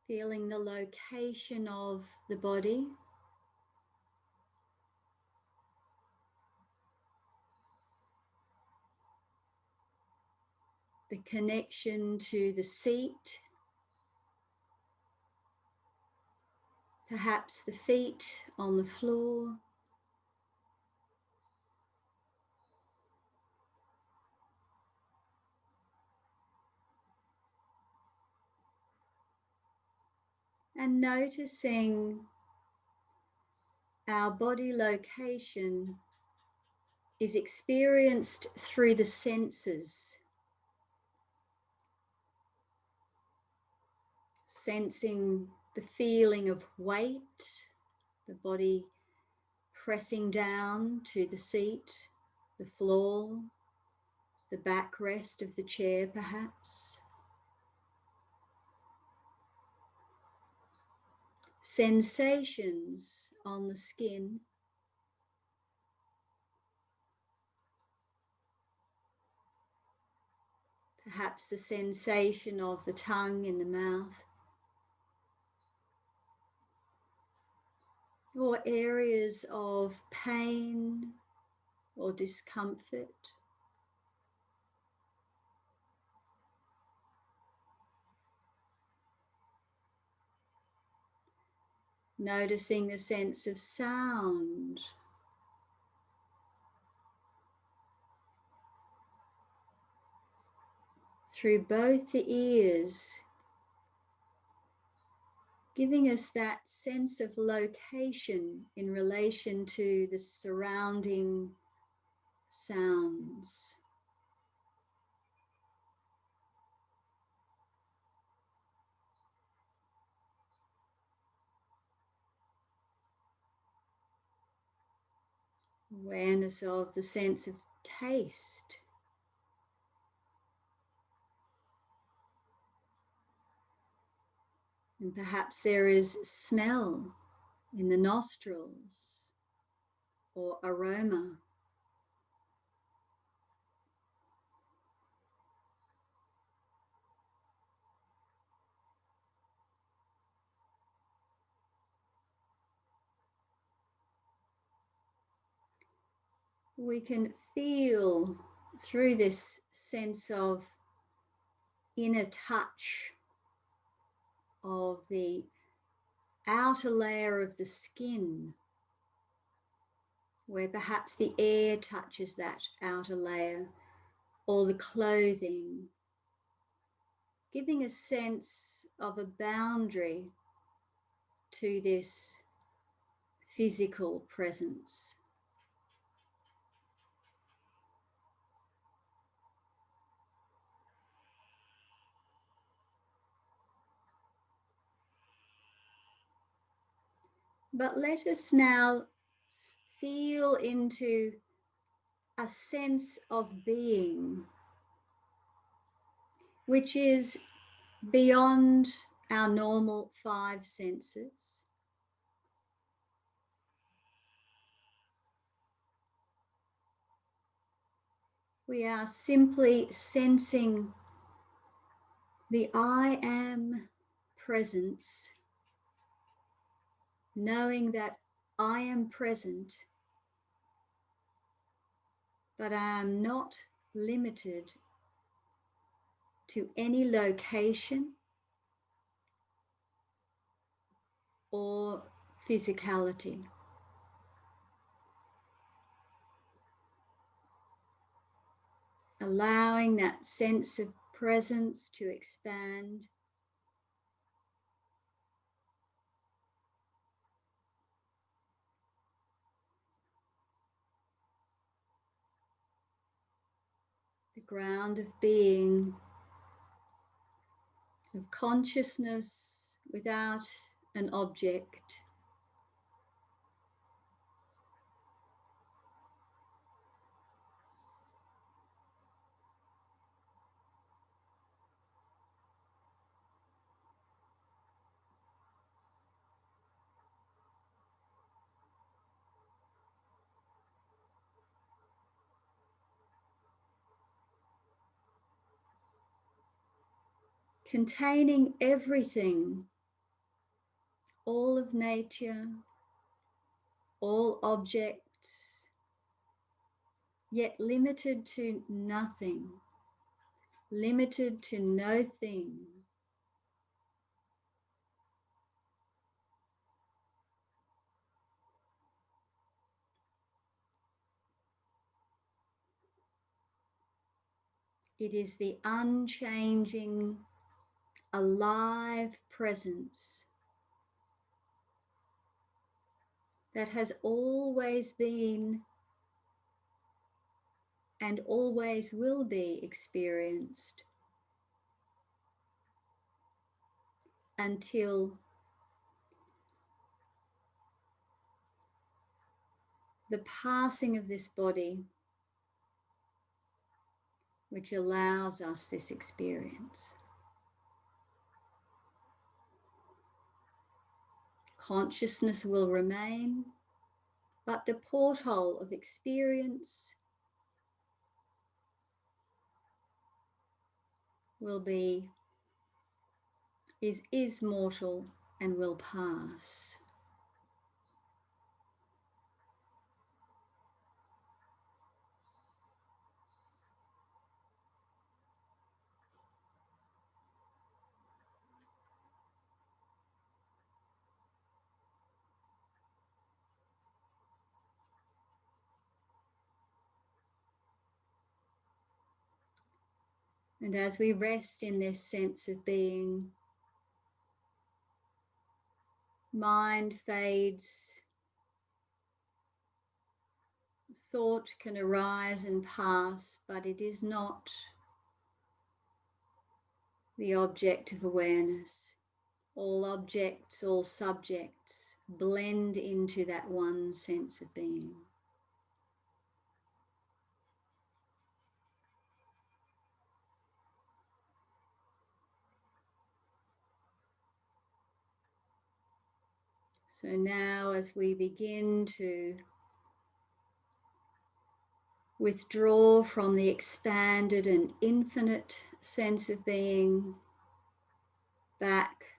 Feeling the location of the body. The connection to the seat. Perhaps the feet on the floor. And noticing our body location is experienced through the senses. Sensing the feeling of weight, the body pressing down to the seat, the floor, the backrest of the chair perhaps. Sensations on the skin. Perhaps the sensation of the tongue in the mouth. Or areas of pain or discomfort. Noticing the sense of sound. Through both the ears, giving us that sense of location in relation to the surrounding sounds. Awareness of the sense of taste. And perhaps there is smell in the nostrils or aroma. We can feel through this sense of inner touch of the outer layer of the skin, where perhaps the air touches that outer layer, or the clothing, giving a sense of a boundary to this physical presence. But let us now feel into a sense of being, which is beyond our normal 5 senses. We are simply sensing the I am presence, knowing that I am present, but I am not limited to any location or physicality. Allowing that sense of presence to expand. The ground of being, of consciousness without an object. Containing everything all of nature, all objects, yet limited to nothing, limited to no thing. It is the unchanging, alive presence that has always been and always will be experienced until the passing of this body, which allows us this experience. Consciousness will remain, but the porthole of experience will be, is mortal and will pass. And as we rest in this sense of being, mind fades, thought can arise and pass, but it is not the object of awareness. All objects, all subjects blend into that one sense of being. So now as we begin to withdraw from the expanded and infinite sense of being back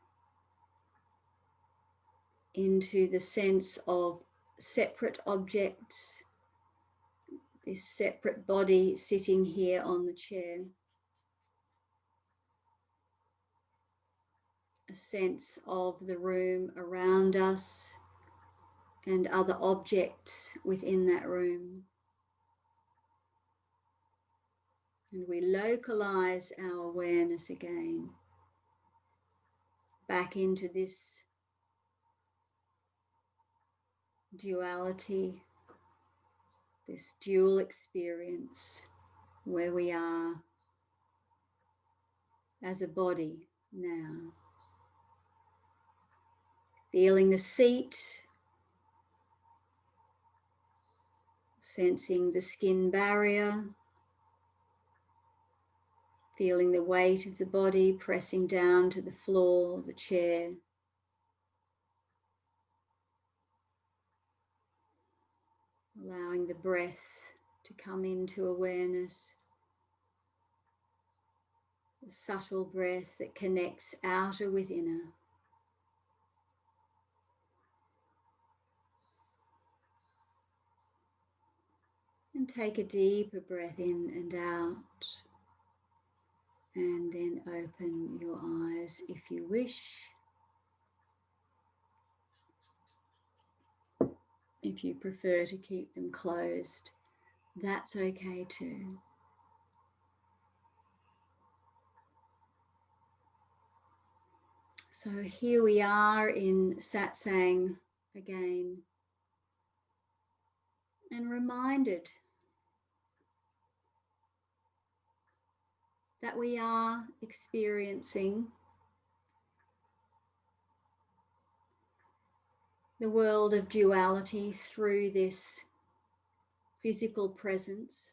into the sense of separate objects, this separate body sitting here on the chair, a sense of the room around us and other objects within that room. And we localize our awareness again back into this duality, this dual experience where we are as a body now. Feeling the seat, sensing the skin barrier, feeling the weight of the body pressing down to the floor, the chair. Allowing the breath to come into awareness, the subtle breath that connects outer with inner. And take a deeper breath in and out. And then open your eyes if you wish. If you prefer to keep them closed, that's okay too. So here we are in Satsang again, and reminded that we are experiencing the world of duality through this physical presence,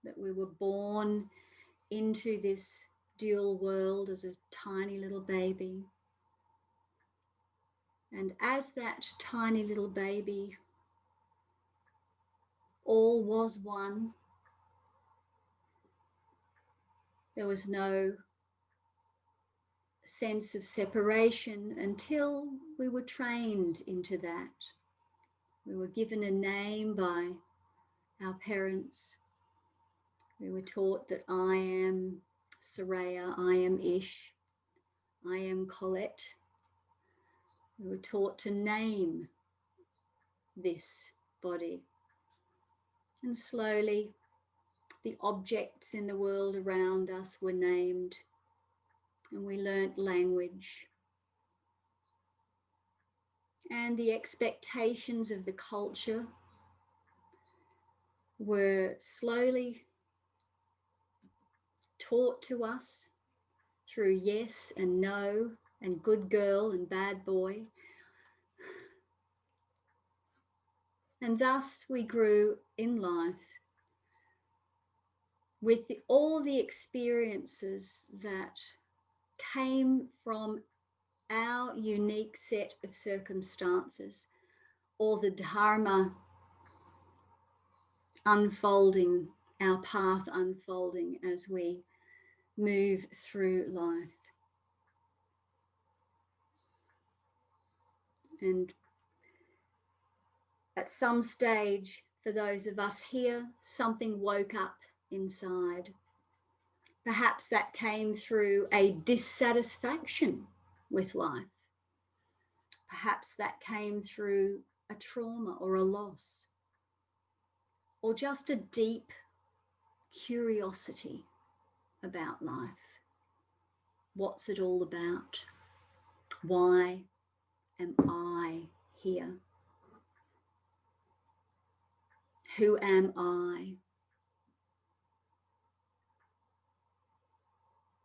that we were born into this dual world as a tiny little baby. And as that tiny little baby, all was one. There was no sense of separation until we were trained into that. We were given a name by our parents. We were taught that I am Saraya, I am Ish, I am Colette. We were taught to name this body. And slowly, the objects in the world around us were named, and we learnt language. And the expectations of the culture were slowly taught to us through yes and no and good girl and bad boy. And thus we grew in life with all the experiences that came from our unique set of circumstances, or the Dharma unfolding, our path unfolding as we move through life. And at some stage, for those of us here, something woke up inside. Perhaps that came through a dissatisfaction with life. Perhaps that came through a trauma or a loss, or just a deep curiosity about life. What's it all about? Why am I here? Who am I?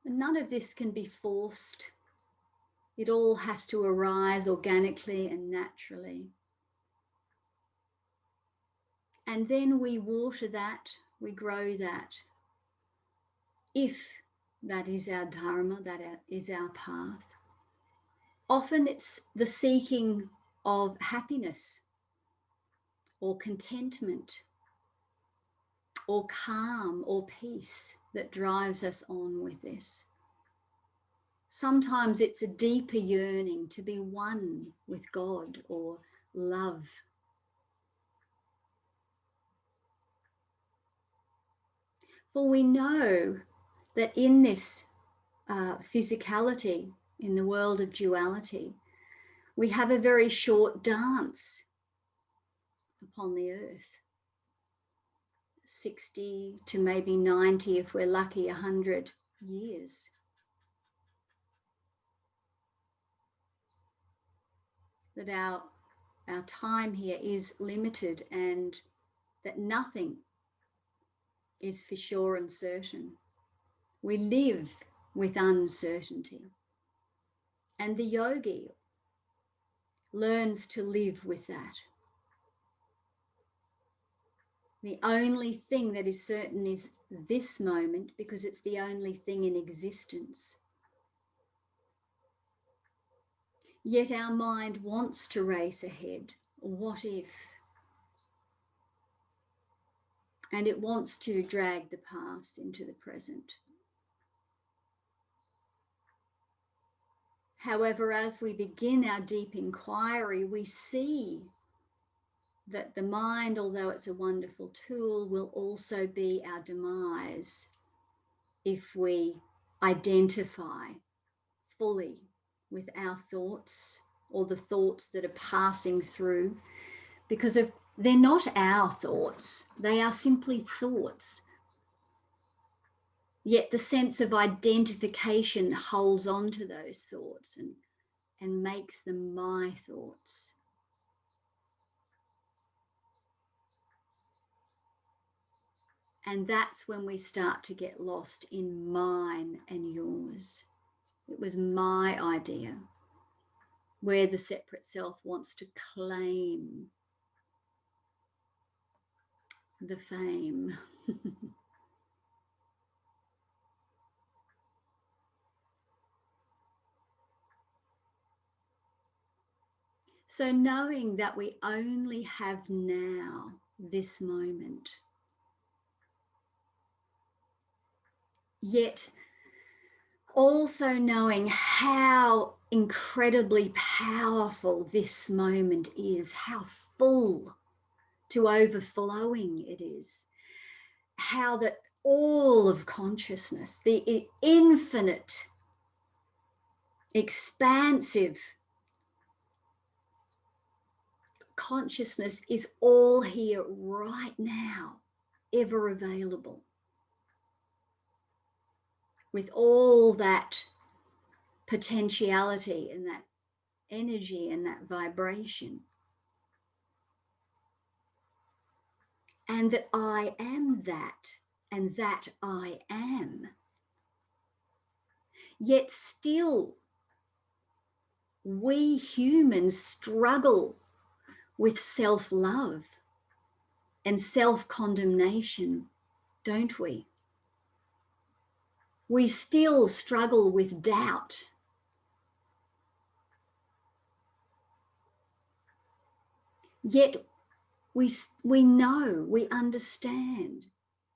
And none of this can be forced. It all has to arise organically and naturally. And then we water that, we grow that. If that is our dharma, that is our path. Often it's the seeking of happiness or contentment or calm or peace that drives us on with this. Sometimes it's a deeper yearning to be one with God or love. For we know that in this physicality, in the world of duality, we have a very short dance upon the earth. 60 to maybe 90, if we're lucky, 100 years. That our time here is limited, and that nothing is for sure and certain. We live with uncertainty. And the yogi learns to live with that. The only thing that is certain is this moment, because it's the only thing in existence. Yet our mind wants to race ahead. What if? And it wants to drag the past into the present. However, as we begin our deep inquiry, we see that the mind, although it's a wonderful tool, will also be our demise if we identify fully with our thoughts or the thoughts that are passing through, because they're not our thoughts, they are simply thoughts. Yet the sense of identification holds on to those thoughts and makes them my thoughts. And that's when we start to get lost in mine and yours. It was my idea, where the separate self wants to claim the fame. So knowing that we only have now, this moment, yet Also knowing how incredibly powerful this moment is, how full to overflowing it is, how that all of consciousness, the infinite, expansive consciousness is all here right now, ever available, with all that potentiality and that energy and that vibration. And that I am that, and that I am. Yet still, we humans struggle with self-love and self-condemnation, don't we? We still struggle with doubt. Yet we know, we understand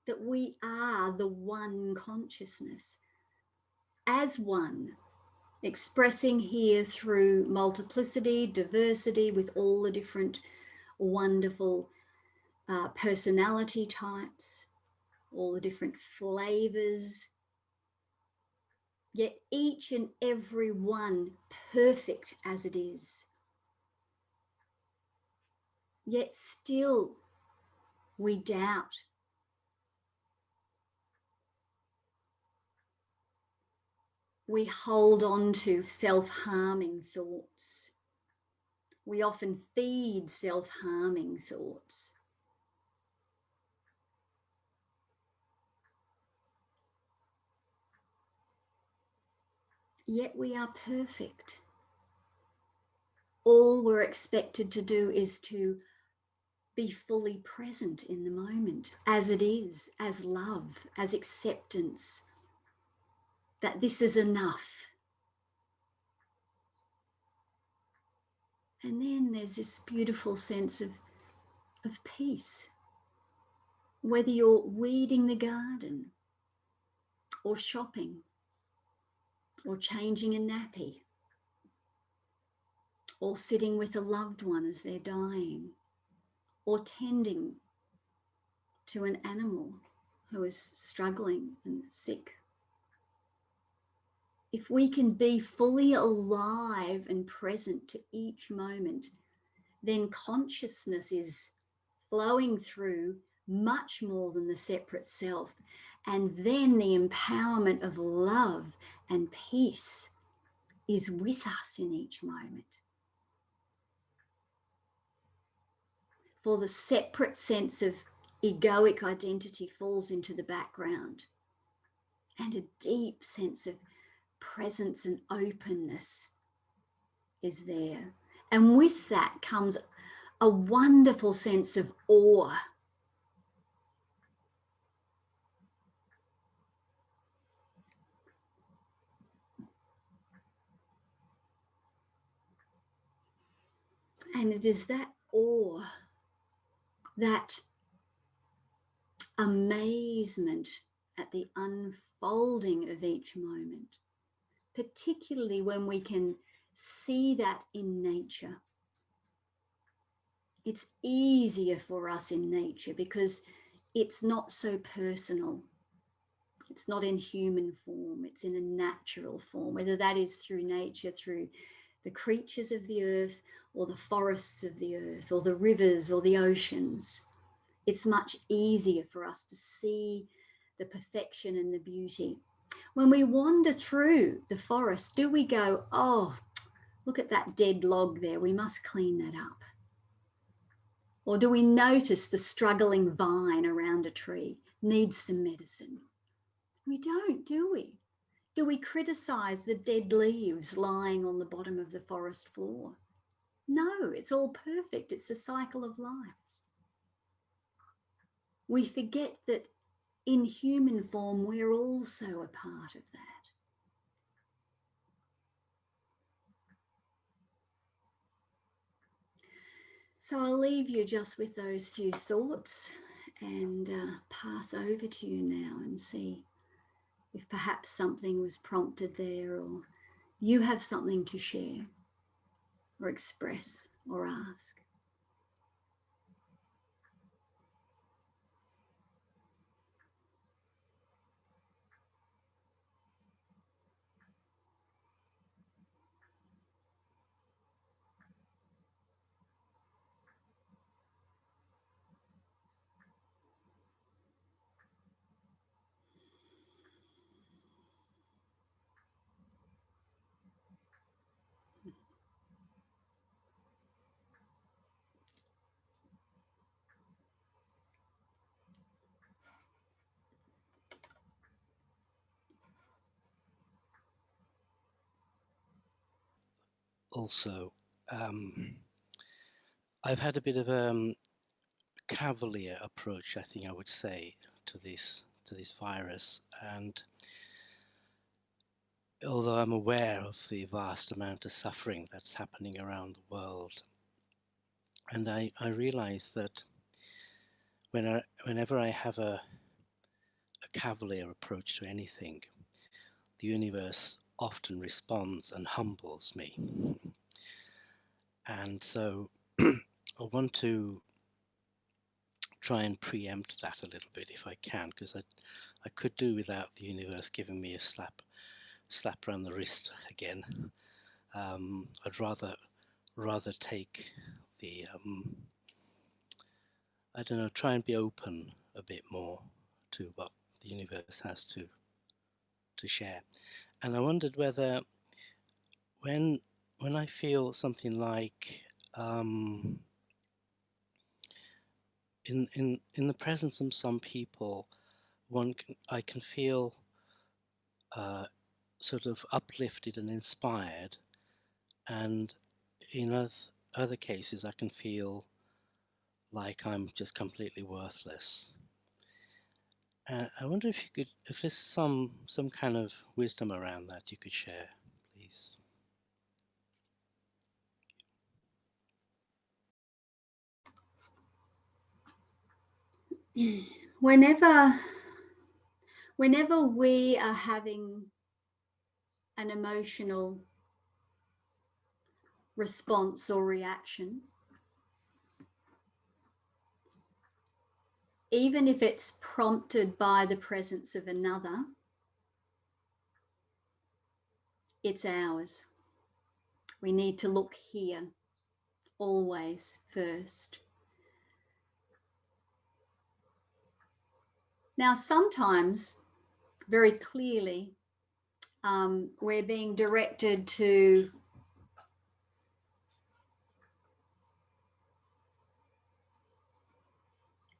that we are the one consciousness, as one, expressing here through multiplicity, diversity, with all the different wonderful personality types, all the different flavors, yet each and every one perfect as it is. Yet still we doubt. We hold on to self-harming thoughts. We often feed self-harming thoughts. Yet we are perfect. All we're expected to do is to be fully present in the moment, as it is, as love, as acceptance, that this is enough. And then there's this beautiful sense of peace. Whether you're weeding the garden, or shopping, or changing a nappy, or sitting with a loved one as they're dying, or tending to an animal who is struggling and sick. If we can be fully alive and present to each moment, then consciousness is flowing through much more than the separate self. And then the empowerment of love and peace is with us in each moment. For the separate sense of egoic identity falls into the background, and a deep sense of presence and openness is there. And with that comes a wonderful sense of awe. And it is that awe, that amazement at the unfolding of each moment, particularly when we can see that in nature. It's easier for us in nature because it's not so personal. It's not in human form, it's in a natural form, whether that is through nature, through the creatures of the earth, or the forests of the earth, or the rivers, or the oceans. It's much easier for us to see the perfection and the beauty. When we wander through the forest, do we go, oh, look at that dead log there, we must clean that up? Or do we notice the struggling vine around a tree needs some medicine? We don't, do we? Do we criticize the dead leaves lying on the bottom of the forest floor? No, it's all perfect. It's the cycle of life. We forget that in human form, we're also a part of that. So I'll leave you just with those few thoughts and pass over to you now and see if perhaps something was prompted there, or you have something to share or express or ask. Also, I've had a bit of a cavalier approach, I think I would say, to this virus, and although I'm aware of the vast amount of suffering that's happening around the world, and I realize that whenever I have a cavalier approach to anything, the universe often responds and humbles me. And so I want to try and preempt that a little bit if I can, because I could do without the universe giving me a slap around the wrist again. I'd rather take the I don't know, try and be open a bit more to what the universe has to share. And I wondered whether when I feel something like in the presence of some people, I can feel sort of uplifted and inspired, and in other cases I can feel like I'm just completely worthless. I wonder if there's some kind of wisdom around that you could share, please. Whenever we are having an emotional response or reaction, even if it's prompted by the presence of another, it's ours. We need to look here always first. Now, sometimes, very clearly, we're being directed to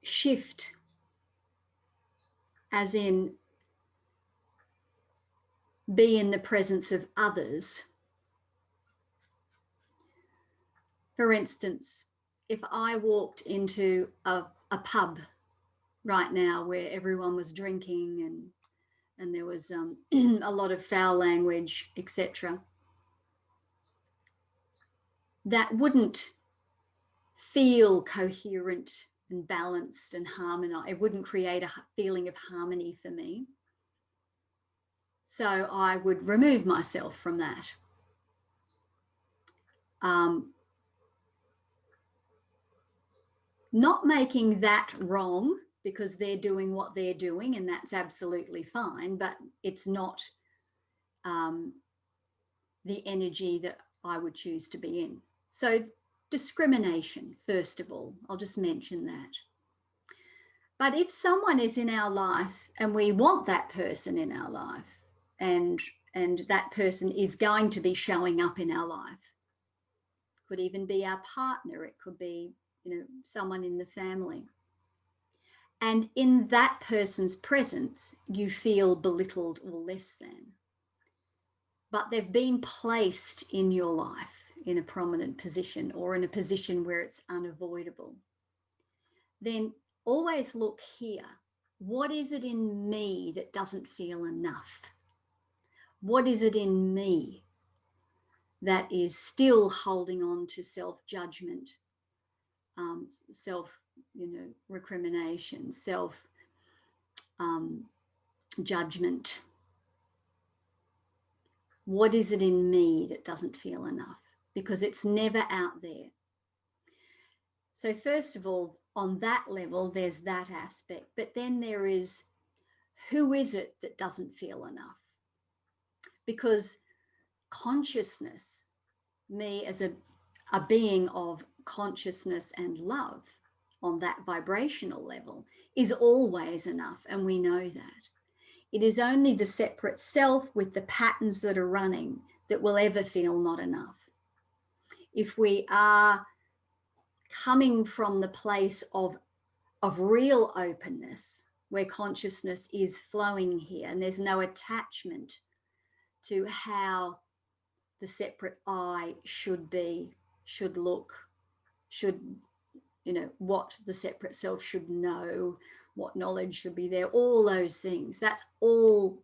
shift, as in be in the presence of others. For instance, if I walked into a pub right now where everyone was drinking and there was a lot of foul language, etc., that wouldn't feel coherent and balanced and harmonized. It wouldn't create a feeling of harmony for me. So I would remove myself from that. Not making that wrong, because they're doing what they're doing and that's absolutely fine, but it's not the energy that I would choose to be in. So discrimination, first of all, I'll just mention that. But if someone is in our life and we want that person in our life, and that person is going to be showing up in our life, could even be our partner, it could be, someone in the family, and in that person's presence you feel belittled or less than, but they've been placed in your life in a prominent position or in a position where it's unavoidable, then always look here. What is it in me that doesn't feel enough? What is it in me that is still holding on to self-judgment, recrimination, self-judgment, What is it in me that doesn't feel enough? Because it's never out there. So first of all, on that level, there's that aspect. But then there is, who is it that doesn't feel enough? Because consciousness, me as a being of consciousness and love on that vibrational level, is always enough. And we know that. It is only the separate self with the patterns that are running that will ever feel not enough. If we are coming from the place of real openness, where consciousness is flowing here and there's no attachment to how the separate I should be, should look, should, what the separate self should know, what knowledge should be there, all those things. That's all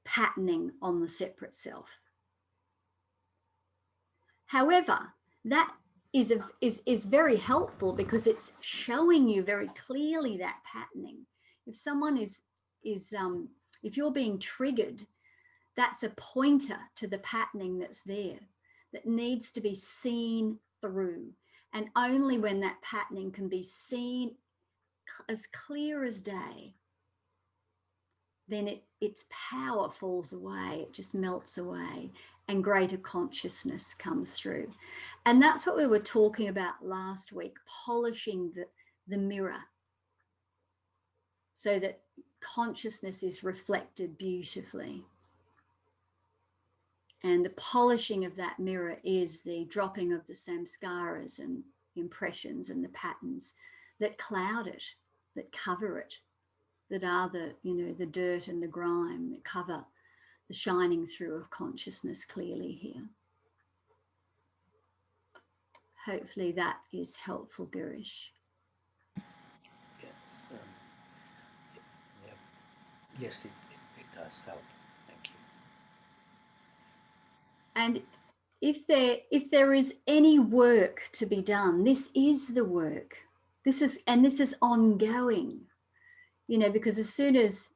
patterning on the separate self. However, that is very helpful because it's showing you very clearly that patterning. If someone is if you're being triggered, that's a pointer to the patterning that's there that needs to be seen through. And only when that patterning can be seen as clear as day, then its power falls away, it just melts away, and greater consciousness comes through. And that's what we were talking about last week, polishing the mirror so that consciousness is reflected beautifully. And the polishing of that mirror is the dropping of the samskaras and impressions and the patterns that cloud it, that cover it, that are the dirt and the grime that cover the shining through of consciousness clearly here. Hopefully that is helpful, Girish. Yes, yes, it does help. Thank you. And if there is any work to be done, this is the work. This is ongoing, because as soon as,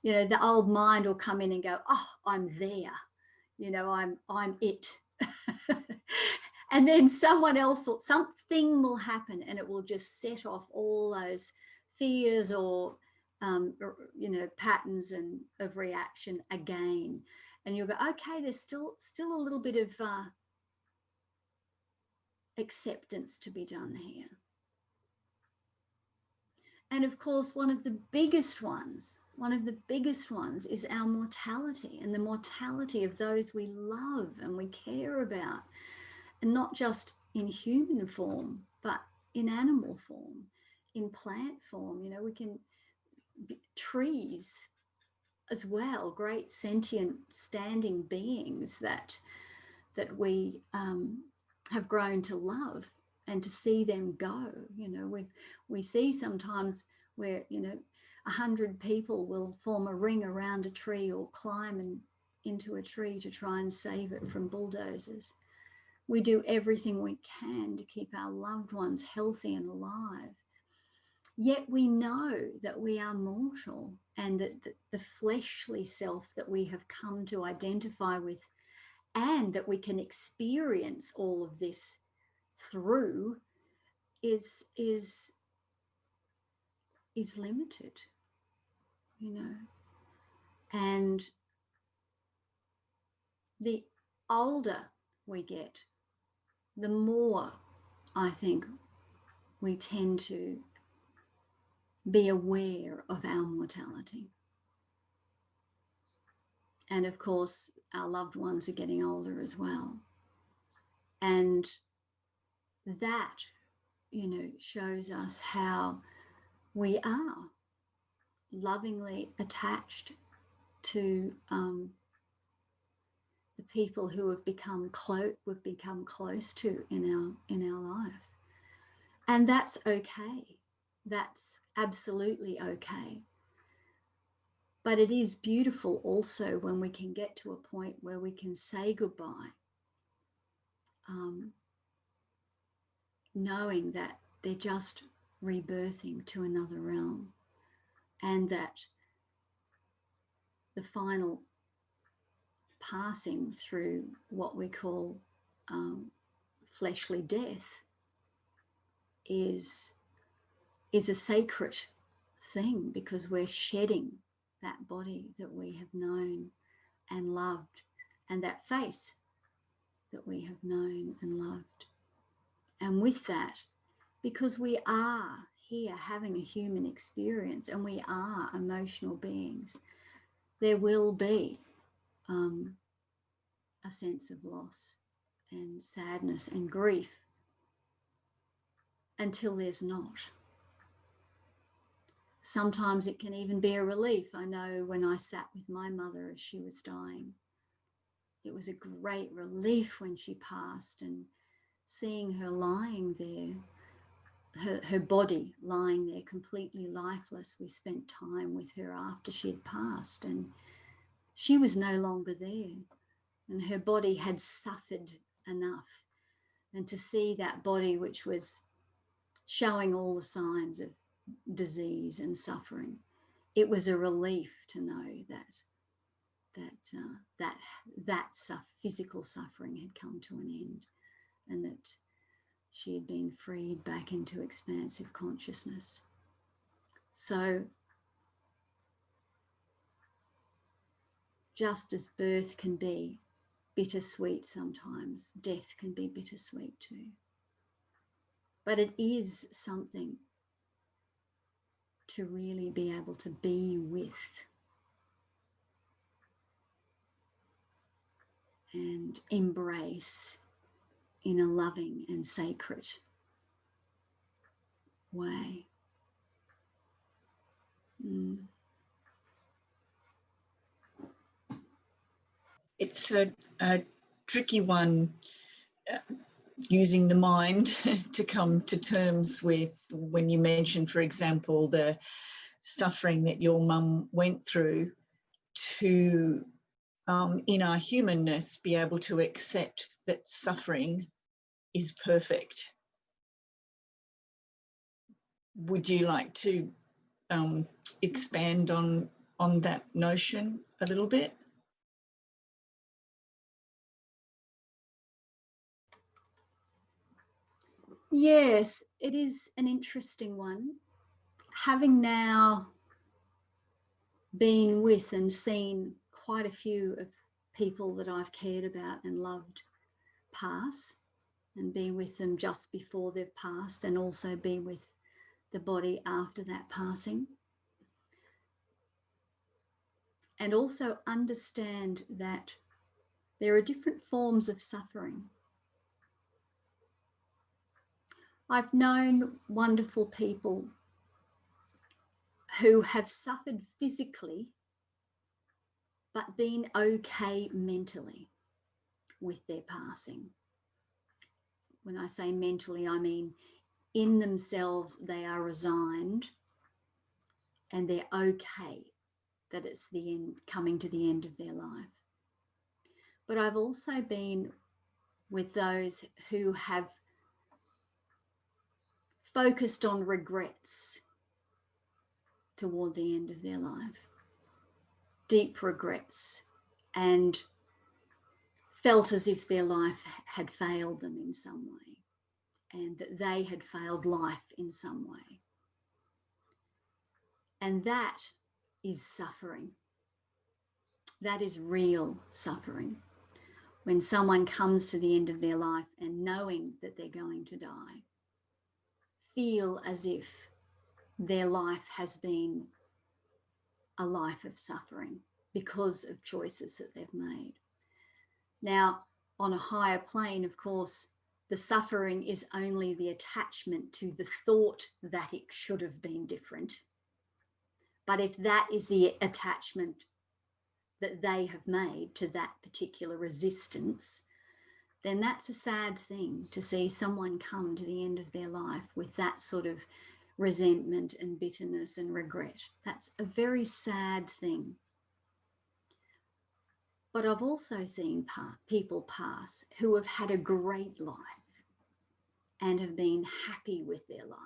the old mind will come in and go, oh, I'm there, I'm it. And then something will happen and it will just set off all those fears or patterns of reaction again. And you'll go, okay, there's still a little bit of acceptance to be done here. And of course, one of the biggest ones is our mortality, and the mortality of those we love and we care about. And not just in human form, but in animal form, in plant form. We can trees as well, great sentient standing beings that we have grown to love, and to see them go. We see sometimes where 100 people will form a ring around a tree or climb into a tree to try and save it from bulldozers. We do everything we can to keep our loved ones healthy and alive. Yet we know that we are mortal, and that the fleshly self that we have come to identify with, and that we can experience all of this through, is limited, And the older we get, the more I think we tend to be aware of our mortality. And of course, our loved ones are getting older as well. And that, shows us how we are lovingly attached to the people who we've become close to in our life. And that's okay. That's absolutely okay. But it is beautiful also when we can get to a point where we can say goodbye, knowing that they're just rebirthing to another realm, and that the final passing through what we call fleshly death is a sacred thing, because we're shedding that body that we have known and loved, and that face that we have known and loved. And with that, because we are here having a human experience and we are emotional beings, there will be a sense of loss and sadness and grief until there's not. Sometimes it can even be a relief. I know when I sat with my mother as she was dying, it was a great relief when she passed, and seeing her lying there, her body lying there completely lifeless. We spent time with her after she had passed, and she was no longer there, and her body had suffered enough. And to see that body, which was showing all the signs of disease and suffering, it was a relief to know that physical suffering had come to an end, and that she had been freed back into expansive consciousness. So just as birth can be bittersweet sometimes, death can be bittersweet too. But it is something to really be able to be with and embrace in a loving and sacred way. It's a tricky one, using the mind to come to terms with, when you mentioned, for example, the suffering that your mum went through, to in our humanness be able to accept that suffering is perfect. Would you like to expand on that notion a little bit? Yes, it is an interesting one. Having now been with and seen quite a few of people that I've cared about and loved pass, and be with them just before they've passed, and also be with the body after that passing, and also understand that there are different forms of suffering. I've known wonderful people who have suffered physically but been okay mentally with their passing. When I say mentally, I mean in themselves they are resigned and they're okay that it's the end, coming to the end of their life. But I've also been with those who have focused on regrets toward the end of their life, deep regrets, and felt as if their life had failed them in some way, and that they had failed life in some way. And that is suffering. That is real suffering. When someone comes to the end of their life and knowing that they're going to die, feel as if their life has been a life of suffering because of choices that they've made. Now, on a higher plane, of course, the suffering is only the attachment to the thought that it should have been different. But if that is the attachment that they have made to that particular resistance, then that's a sad thing to see someone come to the end of their life with that sort of resentment and bitterness and regret. That's a very sad thing. But I've also seen people pass who have had a great life and have been happy with their life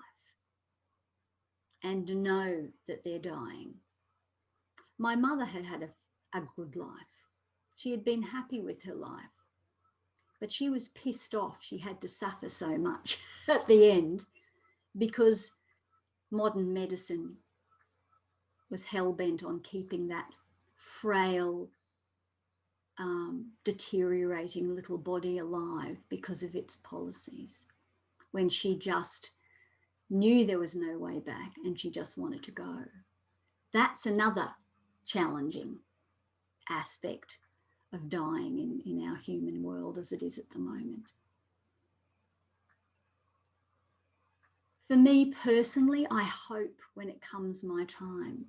and know that they're dying. My mother had a good life. She had been happy with her life, but she was pissed off she had to suffer so much at the end because modern medicine was hell-bent on keeping that frail, deteriorating little body alive because of its policies, when she just knew there was no way back and she just wanted to go. That's another challenging aspect of dying in our human world as it is at the moment. For me personally, I hope when it comes my time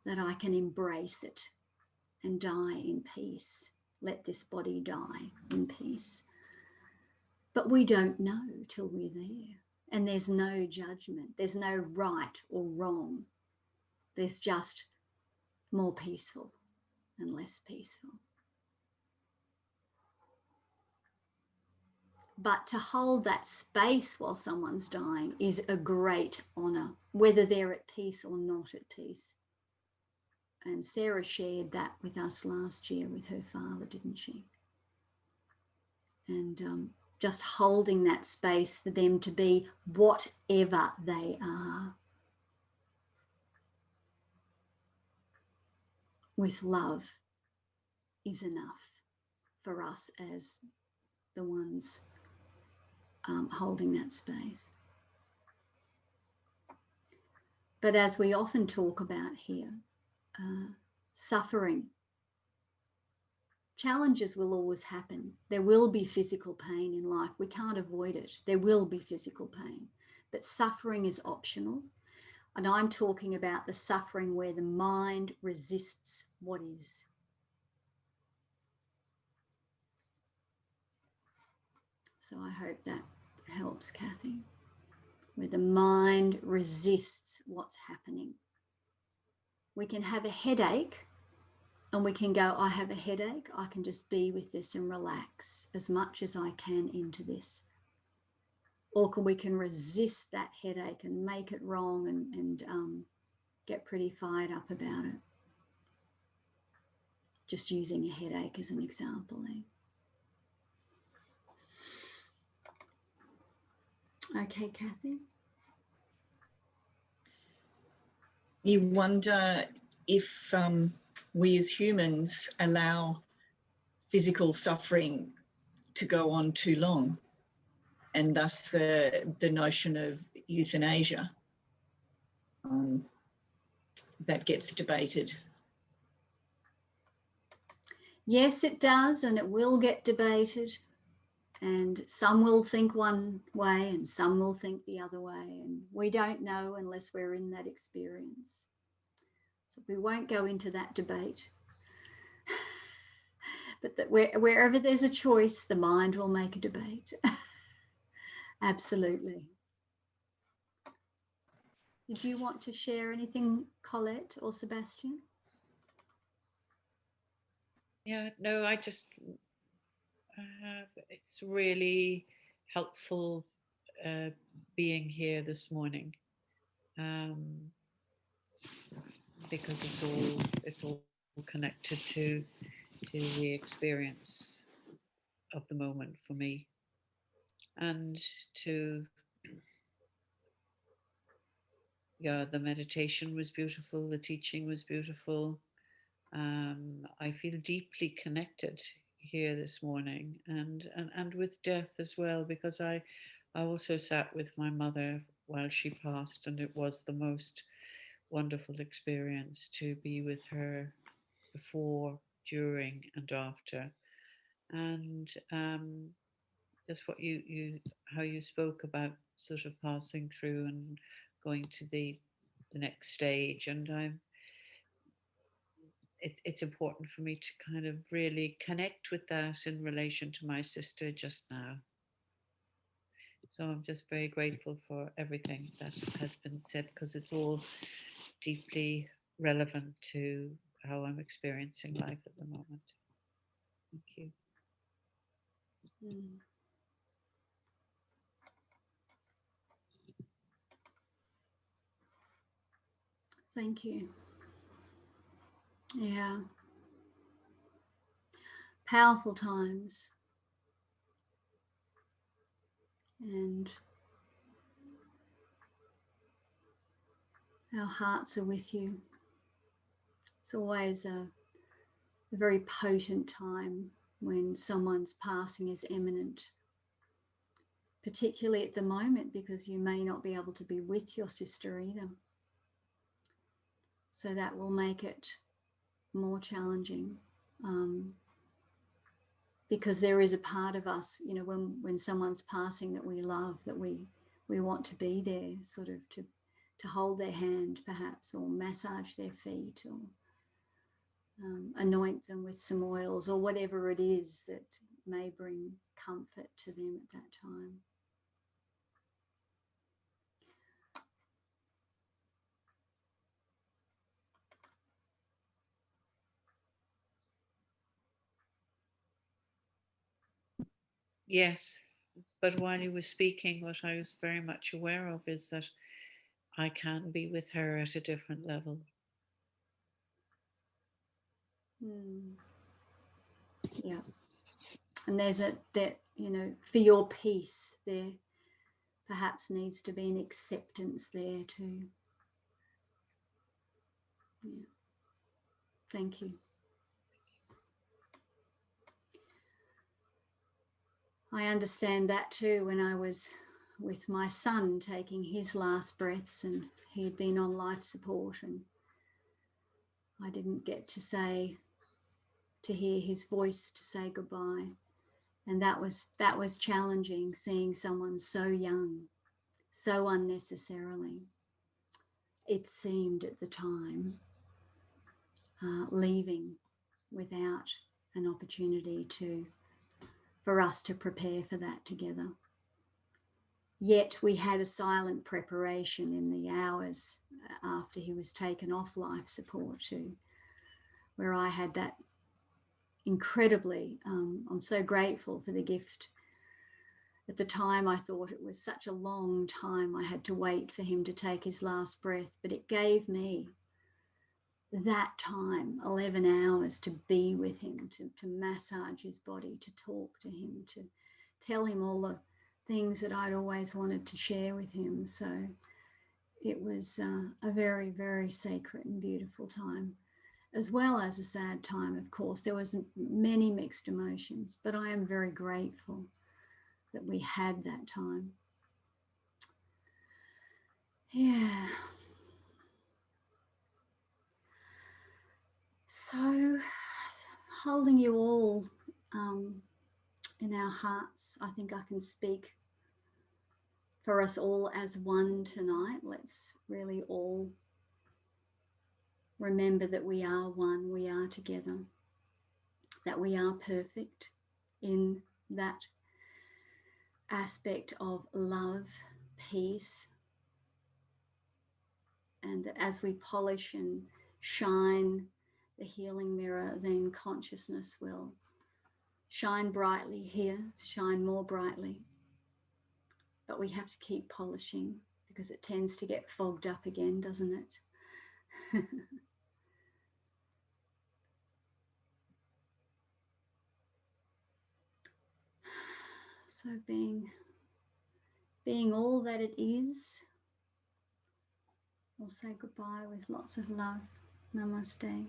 that I can embrace it and die in peace. Let this body die in peace. But we don't know till we're there. And there's no judgment. There's no right or wrong. There's just more peaceful and less peaceful. But to hold that space while someone's dying is a great honour, whether they're at peace or not at peace. And Sarah shared that with us last year with her father, didn't she? And just holding that space for them to be whatever they are, with love, is enough for us as the ones holding that space. But as we often talk about here, suffering, challenges will always happen. There will be physical pain in life. We can't avoid it. There will be physical pain. But suffering is optional. And I'm talking about the suffering where the mind resists what is. So I hope that helps, Kathy. Where the mind resists what's happening. We can have a headache and we can go, I have a headache. I can just be with this and relax as much as I can into this. Or we can resist that headache and make it wrong and get pretty fired up about it. Just using a headache as an example. Okay, Kathy. You wonder if we as humans allow physical suffering to go on too long, and thus the notion of euthanasia that gets debated. Yes, it does, and it will get debated. And some will think one way and some will think the other way. And we don't know unless we're in that experience. So we won't go into that debate. But that wherever there's a choice, the mind will make a debate. Absolutely. Did you want to share anything, Colette or Sebastian? Yeah, no, I just, it's really helpful being here this morning, because it's all connected to the experience of the moment for me, and to, yeah, the meditation was beautiful, the teaching was beautiful. I feel deeply connected here this morning, and with death as well, because I also sat with my mother while she passed, and it was the most wonderful experience to be with her before, during, and after. And just what how you spoke about sort of passing through and going to the next stage, and it's important for me to kind of really connect with that in relation to my sister just now. So I'm just very grateful for everything that has been said, because it's all deeply relevant to how I'm experiencing life at the moment. Thank you. Thank you. Yeah. powerful times. And our hearts are with you. It's always a very potent time when someone's passing is imminent, particularly at the moment, because you may not be able to be with your sister either. So that will make it more challenging, because there is a part of us, you know, when someone's passing that we love, that we want to be there, sort of to hold their hand perhaps, or massage their feet, or anoint them with some oils, or whatever it is that may bring comfort to them at that time. Yes, but while you were speaking, what I was very much aware of is that I can be with her at a different level. Yeah. And there's that, you know, for your peace, there perhaps needs to be an acceptance there too. Yeah. Thank you. I understand that too when I was with my son taking his last breaths, and he had been on life support, and I didn't get to hear his voice to say goodbye. And that was challenging, seeing someone so young, so unnecessarily, it seemed at the time, leaving without an opportunity for us to prepare for that together. Yet we had a silent preparation in the hours after he was taken off life support too, where I had that incredibly, I'm so grateful for the gift. At the time, I thought it was such a long time I had to wait for him to take his last breath, but it gave me that time, 11 hours, to be with him, to massage his body, to talk to him, to tell him all the things that I'd always wanted to share with him. So it was a very, very sacred and beautiful time, as well as a sad time, of course. There was many mixed emotions, but I am very grateful that we had that time. Yeah. So holding you all in our hearts, I think I can speak for us all as one tonight. Let's really all remember that we are one, we are together, that we are perfect in that aspect of love, peace, and that as we polish and shine the healing mirror, then consciousness will shine brightly here, shine more brightly. But we have to keep polishing, because it tends to get fogged up again, doesn't it? So being all that it is, we'll say goodbye with lots of love. Namaste.